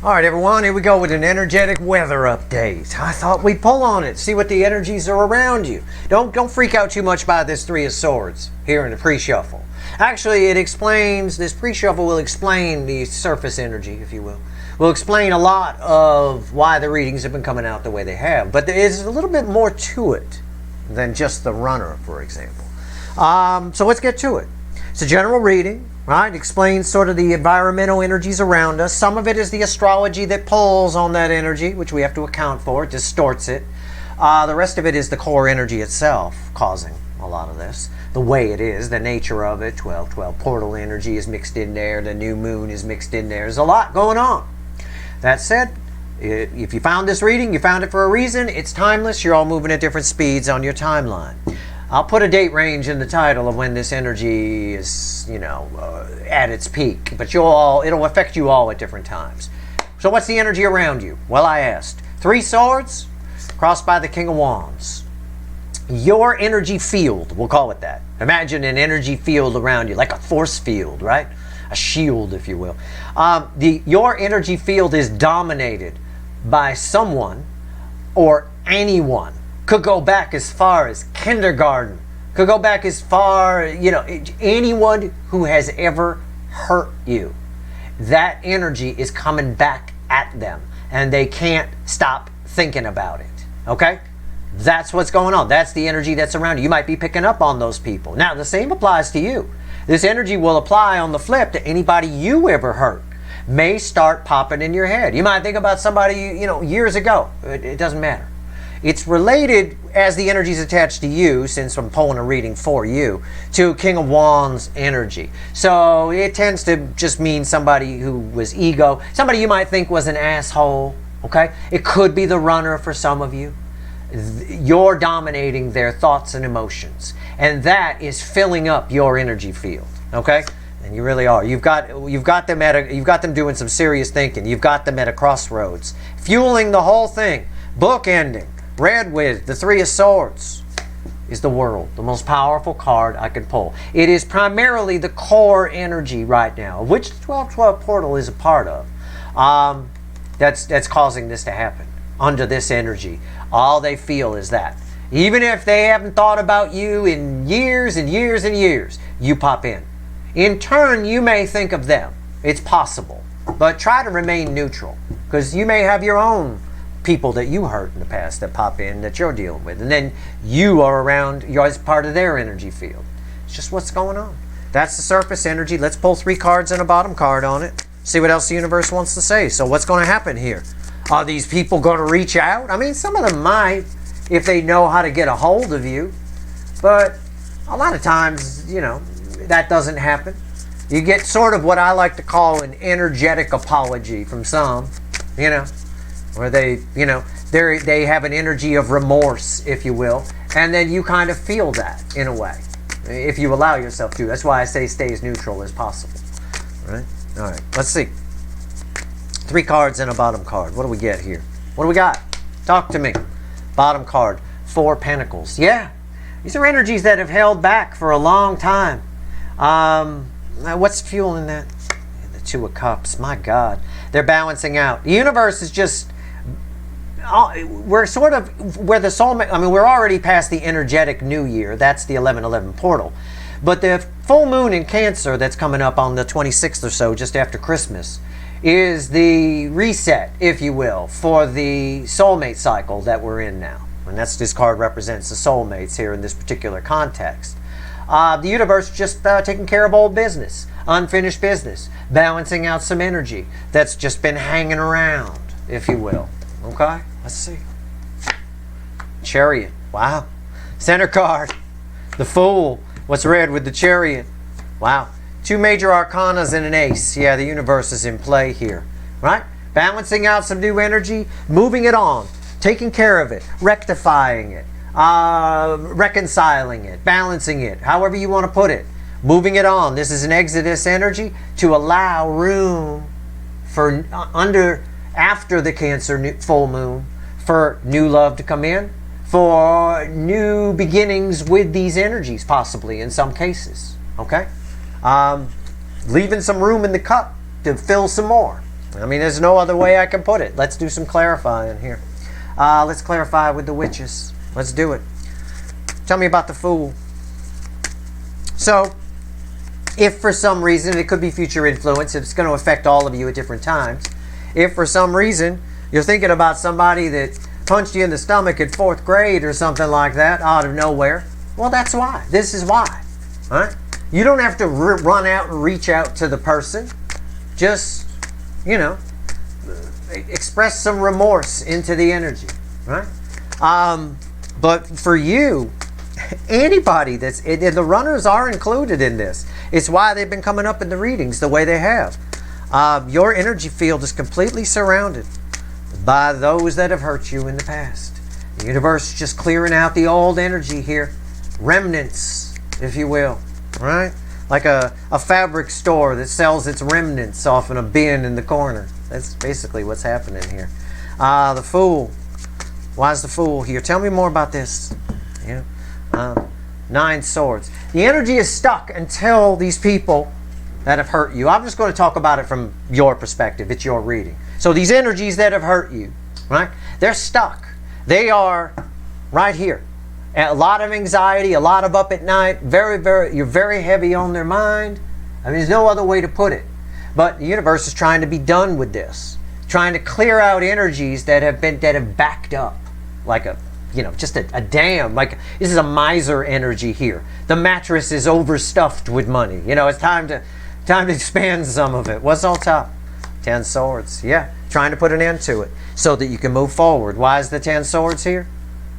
All right, everyone, here we go with an energetic weather update. I thought we'd pull on it, see what the energies are around you. Don't freak out too much by this Three of Swords here in the pre-shuffle. Actually, it explains, this pre-shuffle will explain the surface energy, if you will. Will explain a lot of why the readings have been coming out the way they have. But there is a little bit more to it than just the runner, for example. So let's get to it. It's a general reading. Right, explains sort of the environmental energies around us. Some of it is the astrology that pulls on that energy, which we have to account for. It distorts it. The rest of it is the core energy itself causing a lot of this. The way it is, the nature of it. 12-12 portal energy is mixed in there. The new moon is mixed in there. There's a lot going on. That said, if you found this reading, you found it for a reason. It's timeless. You're all moving at different speeds on your timeline. I'll put a date range in the title of when this energy is, at its peak. But it'll affect you all at different times. So what's the energy around you? Well, I asked. Three Swords, crossed by the King of Wands. Your energy field, we'll call it that. Imagine an energy field around you, like a force field, right? A shield, if you will. Your energy field is dominated by someone or anyone. Could go back as far as kindergarten. Could go back as far, anyone who has ever hurt you. That energy is coming back at them. And they can't stop thinking about it. Okay? That's what's going on. That's the energy that's around you. You might be picking up on those people. Now, the same applies to you. This energy will apply on the flip to anybody you ever hurt. May start popping in your head. You might think about somebody, years ago. It doesn't matter. It's related, as the energy is attached to you, since I'm pulling a reading for you, to King of Wands energy. So it tends to just mean somebody who was ego, somebody you might think was an asshole, okay? It could be the runner for some of you. You're dominating their thoughts and emotions, and that is filling up your energy field, okay? And you really are. You've got them doing some serious thinking. You've got them at a crossroads, fueling the whole thing, bookending. Red with the Three of Swords is the World, the most powerful card I could pull. It is primarily the core energy right now, which the 12-12 portal is a part of. That's causing this to happen. Under this energy, all they feel is that. Even if they haven't thought about you in years and years and years, you pop in. In turn, you may think of them. It's possible. But try to remain neutral, because you may have your own people that you hurt in the past that pop in that you're dealing with, and then you're as part of their energy field. It's just what's going on. That's the surface energy. Let's pull 3 cards and a bottom card on it, see what else the universe wants to say. So what's going to happen here? Are these people going to reach out? I mean, some of them might, if they know how to get a hold of you, but a lot of times, that doesn't happen. You get sort of what I like to call an energetic apology from some, where they have an energy of remorse, if you will, and then you kind of feel that in a way, if you allow yourself to. That's why I say stay as neutral as possible. Right? All right, let's see. 3 cards and a bottom card. What do we get here? What do we got? Talk to me. Bottom card, 4 Pentacles. Yeah, these are energies that have held back for a long time. What's fueling that? The 2 of Cups. My God, they're balancing out. The universe is just. We're sort of where the soulmate. I mean, we're already past the energetic new year. That's the 11/11 portal. But the full moon in Cancer that's coming up on the 26th or so, just after Christmas, is the reset, if you will, for the soulmate cycle that we're in now. And this card represents the soulmates here in this particular context. The universe just taking care of old business, unfinished business, balancing out some energy that's just been hanging around, if you will. Okay, let's see. Chariot. Wow. Center card. The Fool. What's red with the Chariot? Wow. 2 major arcanas and an ace. Yeah, the universe is in play here. Right? Balancing out some new energy, moving it on, taking care of it, rectifying it, reconciling it, balancing it, however you want to put it. Moving it on. This is an Exodus energy to allow room for after the Cancer full moon, for new love to come in, for new beginnings with these energies, possibly in some cases. Okay? Leaving some room in the cup to fill some more. I mean, there's no other way I can put it. Let's do some clarifying here. Let's clarify with the witches. Let's do it. Tell me about the Fool. So, if for some reason, it could be future influence, it's going to affect all of you at different times. If for some reason you're thinking about somebody that punched you in the stomach in 4th grade or something like that out of nowhere, well, that's why. This is why. All right? You don't have to run out and reach out to the person. Just, you know, express some remorse into the energy. Right? But for you, anybody that's, the runners are included in this. It's why they've been coming up in the readings the way they have. Your energy field is completely surrounded by those that have hurt you in the past. The universe is just clearing out the old energy here. Remnants, if you will. Right? Like a fabric store that sells its remnants off in a bin in the corner. That's basically what's happening here. The Fool. Why is the Fool here? Tell me more about this. Yeah. 9 swords. The energy is stuck until these people that have hurt you. I'm just going to talk about it from your perspective. It's your reading. So these energies that have hurt you, right? They're stuck. They are right here. A lot of anxiety, a lot of up at night. You're very heavy on their mind. I mean, there's no other way to put it. But the universe is trying to be done with this. Trying to clear out energies that have backed up. Like just a dam. Like, this is a miser energy here. The mattress is overstuffed with money. It's time to expand some of it. What's on top? 10 swords. Yeah, trying to put an end to it so that you can move forward. Why is the 10 swords here?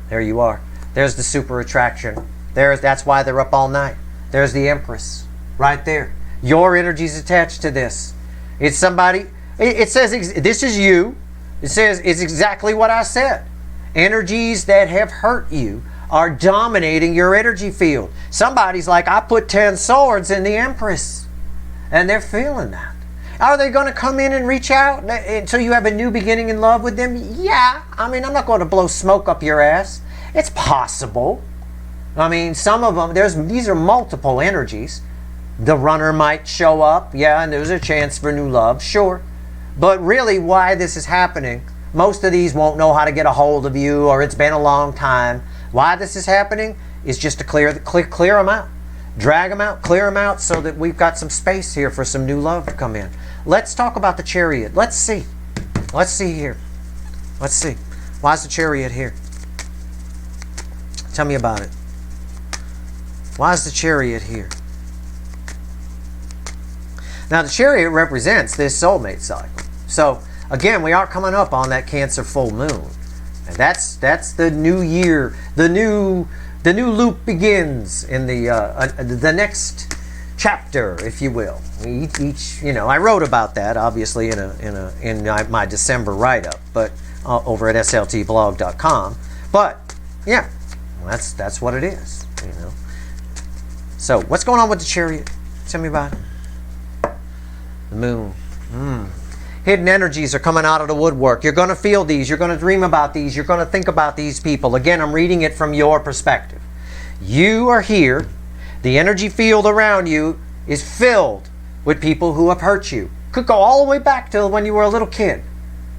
There you are. There's the super attraction. That's why they're up all night. There's the Empress right there. Your energy's attached to this. It's somebody. It says this is you. It says it's exactly what I said. Energies that have hurt you are dominating your energy field. Somebody's like, I put 10 swords in the Empress. And they're feeling that. Are they going to come in and reach out until you have a new beginning in love with them? Yeah. I mean, I'm not going to blow smoke up your ass. It's possible. I mean, some of them, these are multiple energies. The runner might show up. Yeah, and there's a chance for new love. Sure. But really, why this is happening, most of these won't know how to get a hold of you, or it's been a long time. Why this is happening is just to clear them out. Drag them out, clear them out, so that we've got some space here for some new love to come in. Let's talk about the Chariot. Let's see. Let's see here. Let's see. Why is the Chariot here? Tell me about it. Why is the Chariot here? Now, the Chariot represents this soulmate cycle. So, again, we are coming up on that Cancer full moon. And that's the new year. The new loop begins in the next chapter, if you will. I wrote about that obviously in my December write-up, but over at sltblog.com. But yeah, that's what it is. So what's going on with the Chariot? Tell me about it. The moon. Hidden energies are coming out of the woodwork. You're going to feel these. You're going to dream about these. You're going to think about these people. Again, I'm reading it from your perspective. You are here. The energy field around you is filled with people who have hurt you. Could go all the way back to when you were a little kid.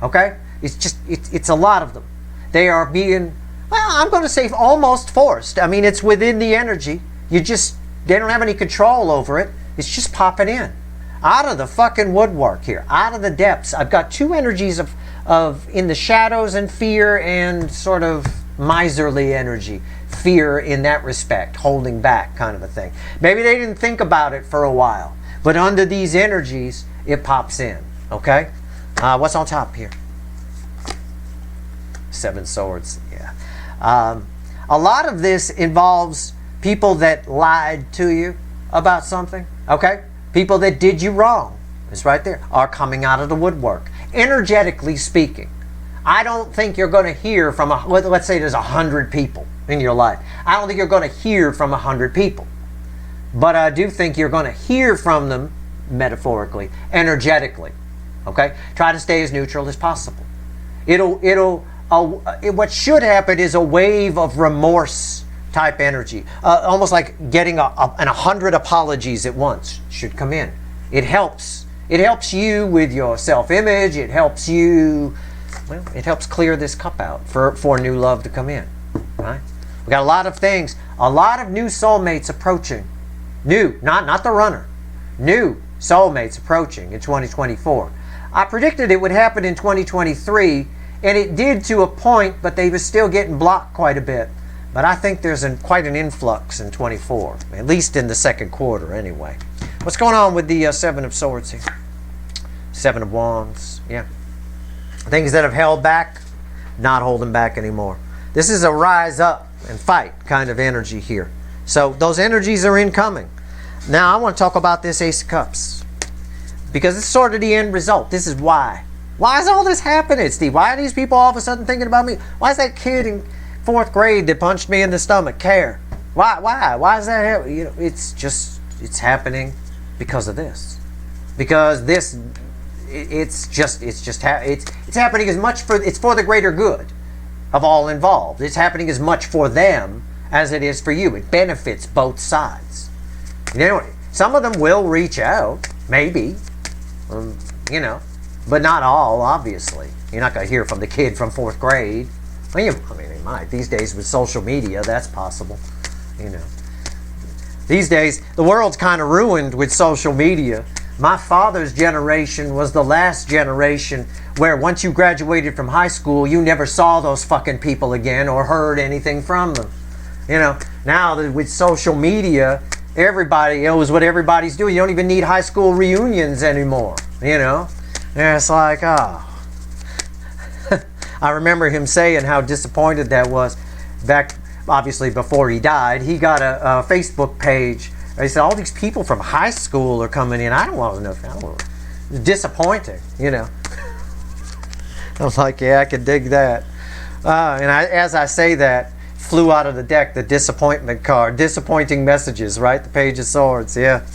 Okay? It's a lot of them. They are being, I'm going to say almost forced. I mean, it's within the energy. They don't have any control over it. It's just popping in. Out of the fucking woodwork here, out of the depths. I've got 2 energies of in the shadows and fear and sort of miserly energy. Fear in that respect, holding back kind of a thing. Maybe they didn't think about it for a while, but under these energies, it pops in. Okay? What's on top here? 7 swords. Yeah. A lot of this involves people that lied to you about something. Okay? People that did you wrong, it's right there, are coming out of the woodwork. Energetically speaking, I don't think you're going to hear from, let's say there's 100 people in your life. I don't think you're going to hear from 100 people. But I do think you're going to hear from them, metaphorically, energetically. Okay? Try to stay as neutral as possible. What should happen is a wave of remorse type energy, almost like getting 100 apologies at once should come in. It helps It helps you with your self-image. It helps you, well, it helps clear this cup out for new love to come in, right? We got a lot of things, a lot of new soulmates approaching. New, not the runner. New soulmates approaching in 2024. I predicted it would happen in 2023, and it did to a point, but they were still getting blocked quite a bit. But I think there's quite an influx in 24, at least in the second quarter anyway. What's going on with the Seven of Swords here? Seven of Wands, yeah. Things that have held back, not holding back anymore. This is a rise up and fight kind of energy here. So those energies are incoming. Now I want to talk about this Ace of Cups, because it's sort of the end result. This is why. Why is all this happening, Steve? Why are these people all of a sudden thinking about me? Why is that kid in 4th grade that punched me in the stomach care? Why is that happening? You know, it's happening because of this. Because this, it's happening as much it's for the greater good of all involved. It's happening as much for them as it is for you. It benefits both sides. You know, some of them will reach out, maybe, you know, but not all, obviously. You're not going to hear from the kid from 4th grade. Well, I mean, they might. These days with social media, that's possible, you know. These days, the world's kind of ruined with social media. My father's generation was the last generation where once you graduated from high school, you never saw those fucking people again or heard anything from them. You know, now that with social media, everybody knows what everybody's doing. You don't even need high school reunions anymore, you know. And it's like, oh. I remember him saying how disappointed that was back, obviously before he died. He got a Facebook page. He said, all these people from high school are coming in. I don't want to know. It's disappointing, you know. I was like, yeah, I could dig that. As I say that, flew out of the deck the disappointment card. Disappointing messages, right? The Page of Swords, yeah.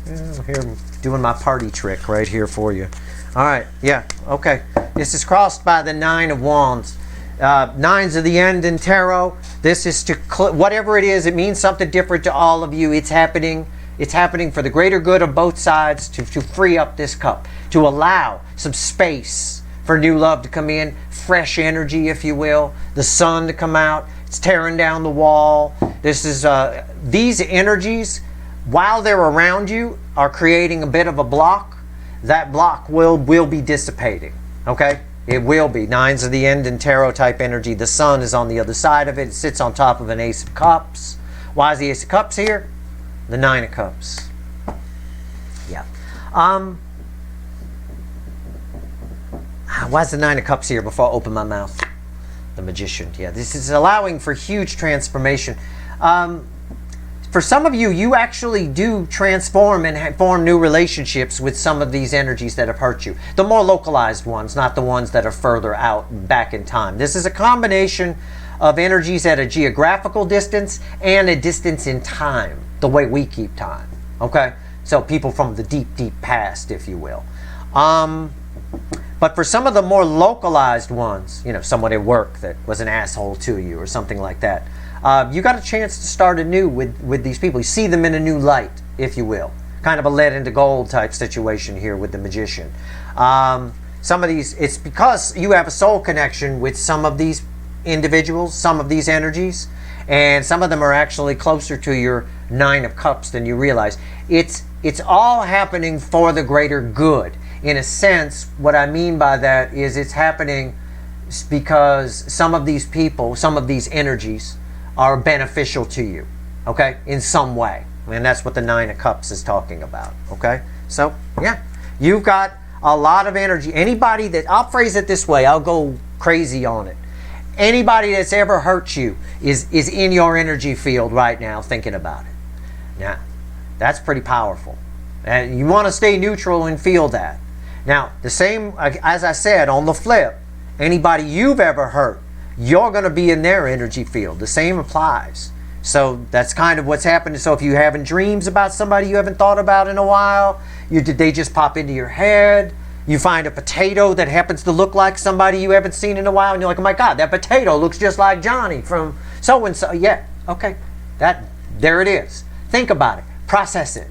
Here I'm doing my party trick right here for you. All right, yeah, okay. This is crossed by the Nine of Wands. Nines of the end in tarot. This is to, whatever it is, it means something different to all of you. It's happening for the greater good of both sides to free up this cup, to allow some space for new love to come in, fresh energy, if you will, the sun to come out. It's tearing down the wall. This is, these energies, while they're around you, are creating a bit of a block. That block will be dissipating, okay? It will be. Nines of the end in tarot type energy. The sun is on the other side of it. It sits on top of an Ace of Cups. Why is the Ace of Cups here? The Nine of Cups. Yeah. Why is the Nine of Cups here before I open my mouth? The Magician. Yeah, this is allowing for huge transformation. For some of you, you actually do transform and form new relationships with some of these energies that have hurt you. The more localized ones, not the ones that are further out back in time. This is a combination of energies at a geographical distance and a distance in time, the way we keep time. Okay? So people from the deep, deep past, if you will. But for some of the more localized ones, you know, someone at work that was an asshole to you or something like that, you got a chance to start anew with these people. You see them in a new light, if you will. Kind of a lead into gold type situation here with the Magician. Some of these, it's because you have a soul connection with some of these individuals, some of these energies, and some of them are actually closer to your Nine of Cups than you realize. It's all happening for the greater good. In a sense, what I mean by that is it's happening because some of these people, some of these energies are beneficial to you, okay, in some way. And that's what the Nine of Cups is talking about, okay? So, yeah, you've got a lot of energy. Anybody that, I'll phrase it this way, I'll go crazy on it. Anybody that's ever hurt you is in your energy field right now thinking about it. Now, that's pretty powerful. And you want to stay neutral and feel that. Now, the same, as I said, on the flip, anybody you've ever hurt, you're going to be in their energy field. The same applies. So that's kind of what's happening. So if you're having dreams about somebody you haven't thought about in a while, they just pop into your head. You find a potato that happens to look like somebody you haven't seen in a while, and you're like, oh my God, that potato looks just like Johnny from so-and-so. Yeah, okay, there it is. Think about it. Process it.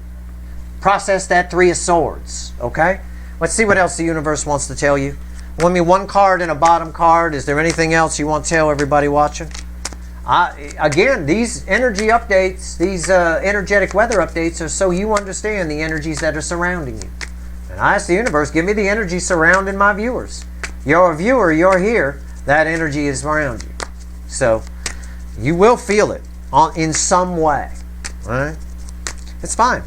Process that Three of Swords, okay? Let's see what else the universe wants to tell you. Let me one card and a bottom card. Is there anything else you want to tell everybody watching? Again, these energy updates, these energetic weather updates are so you understand the energies that are surrounding you. And I ask the universe, give me the energy surrounding my viewers. You're a viewer, you're here, that energy is around you. So you will feel it in some way, right? It's fine.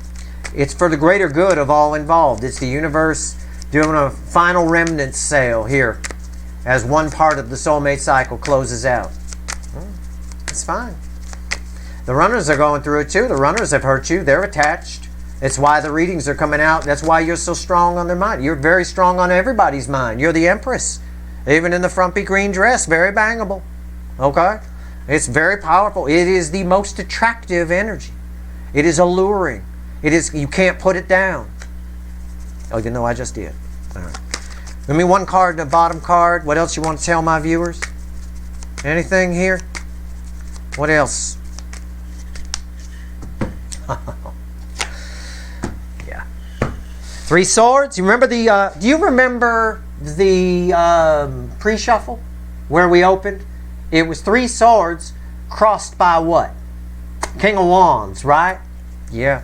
It's for the greater good of all involved. It's the universe doing a final remnant sale here as one part of the soulmate cycle closes out. It's fine. The runners are going through it too. The runners have hurt you. They're attached. It's why the readings are coming out. That's why you're so strong on their mind. You're very strong on everybody's mind. You're the Empress. Even in the frumpy green dress, very bangable. Okay? It's very powerful. It is the most attractive energy. It is alluring. It is, you can't put it down. Oh, you know I just did. All right. Give me one card and a bottom card. What else you want to tell my viewers? Anything here? What else? Yeah. Three Swords. You remember the? Do you remember the pre-shuffle where we opened? It was Three Swords crossed by what? King of Wands, right? Yeah.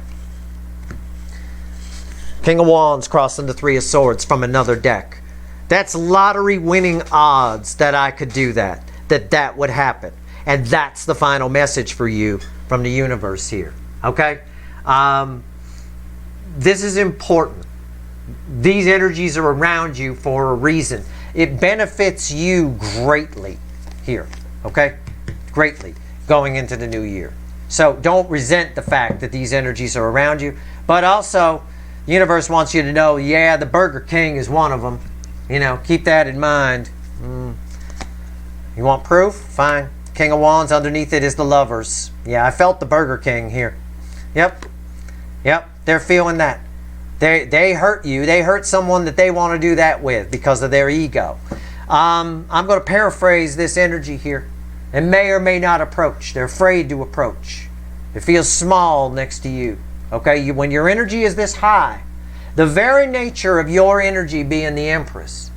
King of Wands crossing the Three of Swords from another deck. That's lottery winning odds that I could do that. That would happen. And that's the final message for you from the universe here. Okay? This is important. These energies are around you for a reason. It benefits you greatly here. Okay? Greatly. Going into the new year. So don't resent the fact that these energies are around you. But also, the universe wants you to know, yeah, the Burger King is one of them. You know, keep that in mind. You want proof? Fine. King of Wands, underneath it is the Lovers. Yeah, I felt the Burger King here. Yep. Yep, they're feeling that. They hurt you. They hurt someone that they want to do that with because of their ego. I'm going to paraphrase this energy here. It may or may not approach. They're afraid to approach. It feels small next to you. Okay, when your energy is this high, the very nature of your energy being the Empress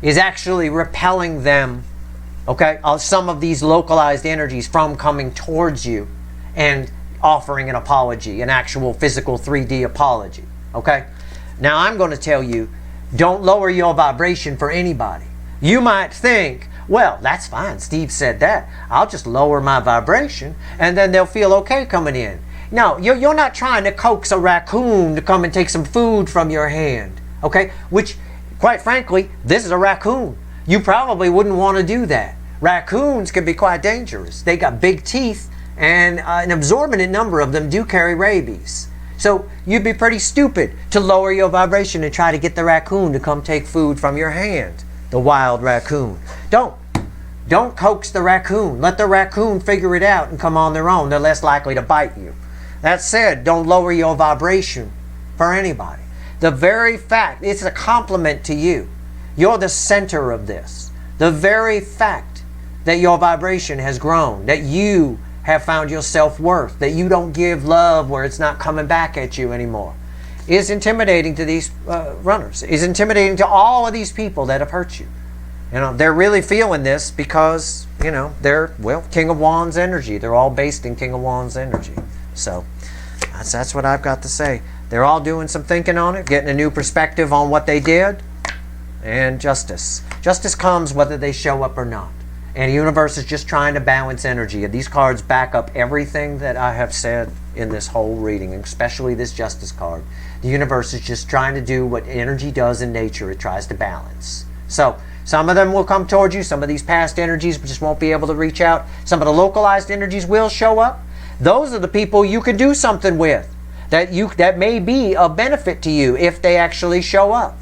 is actually repelling them, okay, some of these localized energies from coming towards you and offering an apology, an actual physical 3D apology, okay? Now I'm going to tell you, don't lower your vibration for anybody. You might think, well, that's fine, Steve said that. I'll just lower my vibration and then they'll feel okay coming in. No, you're not trying to coax a raccoon to come and take some food from your hand, okay? Which, quite frankly, this is a raccoon. You probably wouldn't want to do that. Raccoons can be quite dangerous. They got big teeth, and an absorbent number of them do carry rabies. So you'd be pretty stupid to lower your vibration and try to get the raccoon to come take food from your hand, the wild raccoon. Don't coax the raccoon. Let the raccoon figure it out and come on their own. They're less likely to bite you. That said, don't lower your vibration for anybody. The very fact, it's a compliment to you. You're the center of this. The very fact that your vibration has grown, that you have found your self-worth, that you don't give love where it's not coming back at you anymore, is intimidating to these runners, is intimidating to all of these people that have hurt you. You know, they're really feeling this because, you know, they're, well, King of Wands energy. They're all based in King of Wands energy. So that's what I've got to say. They're all doing some thinking on it, getting a new perspective on what they did, and justice. Justice comes whether they show up or not. And the universe is just trying to balance energy. And these cards back up everything that I have said in this whole reading, especially this justice card. The universe is just trying to do what energy does in nature. It tries to balance. So some of them will come towards you. Some of these past energies just won't be able to reach out. Some of the localized energies will show up. Those are the people you could do something with, that may be a benefit to you if they actually show up.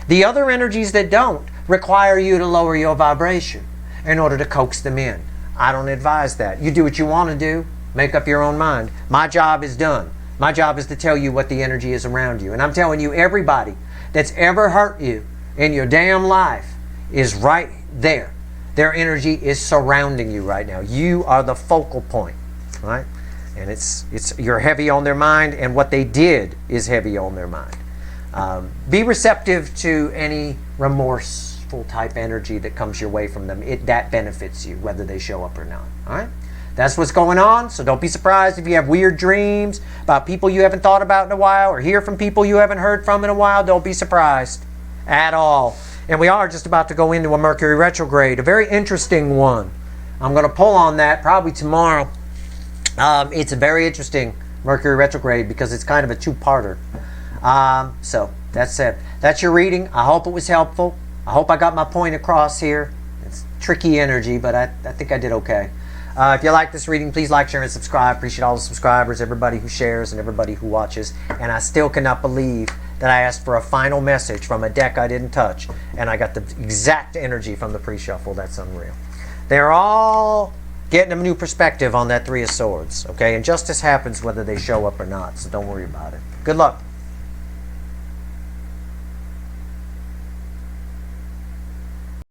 The other energies that don't require you to lower your vibration in order to coax them in. I don't advise that. You do what you want to do. Make up your own mind. My job is done. My job is to tell you what the energy is around you. And I'm telling you, everybody that's ever hurt you in your damn life is right there. Their energy is surrounding you right now. You are the focal point, right? And you're heavy on their mind, and what they did is heavy on their mind. Be receptive to any remorseful type energy that comes your way from them. That benefits you, whether they show up or not. All right? That's what's going on, so don't be surprised if you have weird dreams about people you haven't thought about in a while, or hear from people you haven't heard from in a while. Don't be surprised at all. And we are just about to go into a Mercury retrograde, a very interesting one. I'm going to pull on that probably tomorrow. It's a very interesting Mercury retrograde because it's kind of a two-parter. So that's it. That's your reading. I hope it was helpful. I hope I got my point across here. It's tricky energy, but I think I did okay. If you like this reading, please like, share, and subscribe. Appreciate all the subscribers, everybody who shares, and everybody who watches. And I still cannot believe that I asked for a final message from a deck I didn't touch, and I got the exact energy from the pre-shuffle. That's unreal. They're all getting a new perspective on that Three of Swords, okay? And justice happens whether they show up or not, so don't worry about it. Good luck.